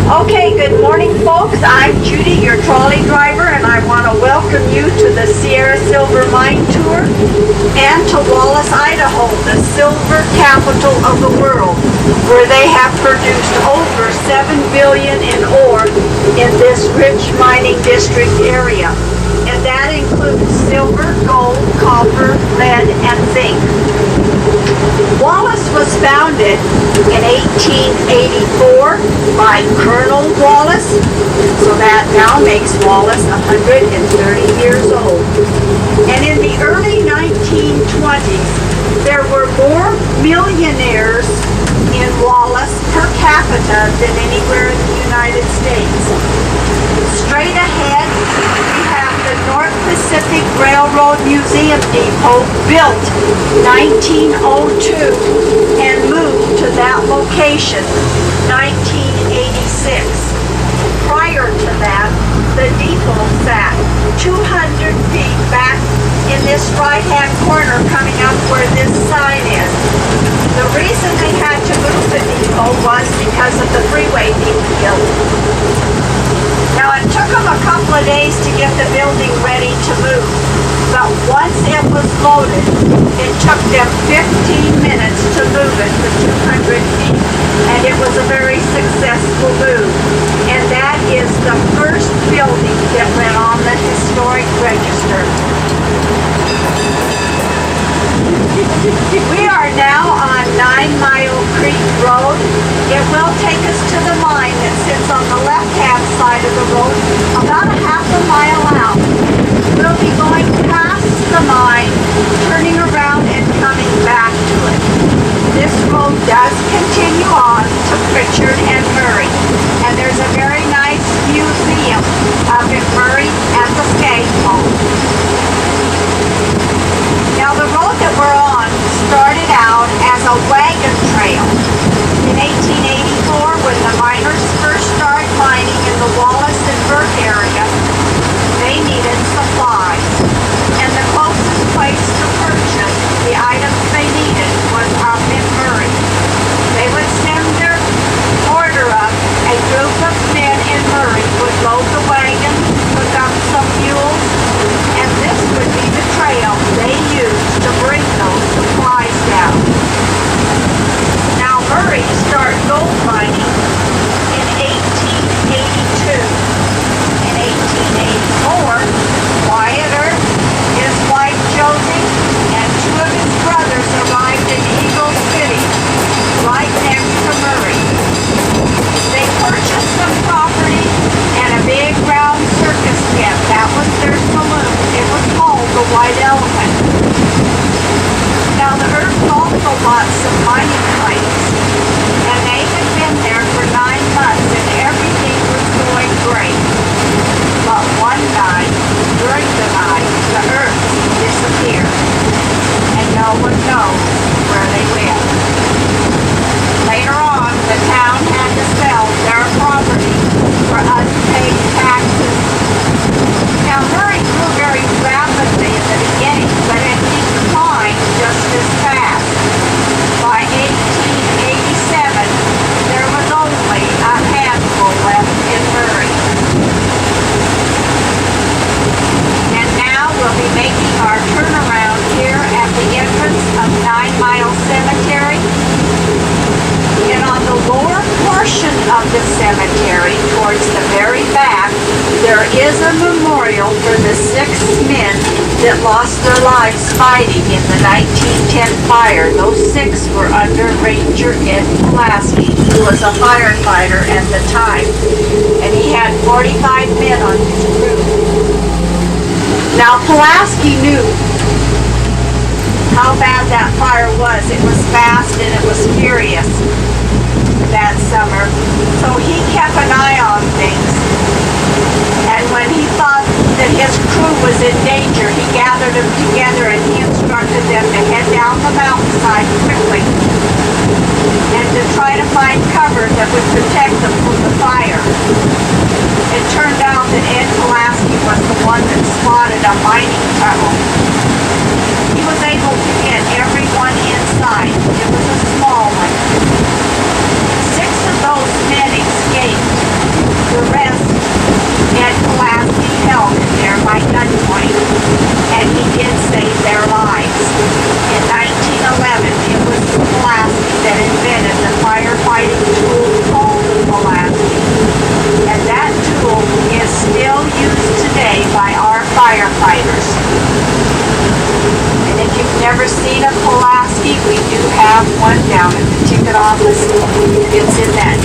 Okay, good morning, folks. I'm Judy, your trolley driver, and I want to welcome you to the Sierra Silver Mine Tour and to Wallace, Idaho, the silver capital of the world, where they have produced over 7 billion in ore in this rich mining district area. And that includes silver, gold, copper, lead, and zinc. Wallace was founded in 1884 by Colonel Wallace, so that now makes Wallace 130 years old. And in the early 1920s, there were more millionaires in Wallace per capita than anywhere in the United States. Straight ahead, we have the North Pacific Railroad Museum Depot, built 1902 and moved to that location 1986. Prior to that, the depot sat 200 feet back in this right-hand corner coming up where this sign is. The reason they had to move the depot was because of the freeway being built. Now, it took them a couple of days to get the building ready to move, but once it was loaded, it took them 15 minutes to move it for 200 feet, and it was a very successful move. And that is the first building that went on the historic register. We are now on 9 Mile Creek Road. It will take us to the mine that sits on the left-hand side of the road, about a half a mile out. We'll be going past the mine, turning around and coming back to it. This road does continue on to Pritchard and Murray, and there's a very nice museum up in Murray at the skate home. Now, the road that we're on started out as a wagon trail. In 1884, when the miners first started mining in the Wallace and Burke area, they needed supplies. And the closest place to purchase the items they needed was up in Murray. They would send their order up. A group of men in Murray would load the wagon, hook up some mules, and this would be the trail they used to bring those supplies down. Now, Murray started gold mining in 1882. In 1884, Wyatt Earp, his wife Josie, and two of his brothers arrived in Eagle City, right next to Murray. They purchased some property and a big round circus tent. That was their saloon. It was called the White Elephant. Now, the Earps also bought some mining claims, and they had been there for 9 months, and everything was going great. But one night, during the night, the Earps disappeared, and no one knows where they went. Later on, the town had to sell their property for unpaid taxes. Now, Murray grew very rapidly in the beginning, but it declined just as fast. By 1887, there was only a handful left in Murray. And now we'll be making our turnaround here at the entrance of 9 Mile Cemetery. And on the lower portion of the cemetery, towards the very back, there is a memorial for the 6 men that lost their lives fighting in the 1910 fire. Those 6 were under Ranger Ed Pulaski, who was a firefighter at the time, and he had 45 men on his crew. Now, Pulaski knew how bad that fire was. It was fast and it was furious that summer, so he kept an eye on things. And when he thought that his crew was in danger, he gathered them together and he instructed them to head down the mountainside quickly and to try to find cover that would protect them from the fire. It turned out that Ed Pulaski was the one that spotted a mining tunnel. He was able to get everyone inside. It was a small one. 6 of those men escaped, Christina Pulaski, we do have one down at the ticket office. It's in that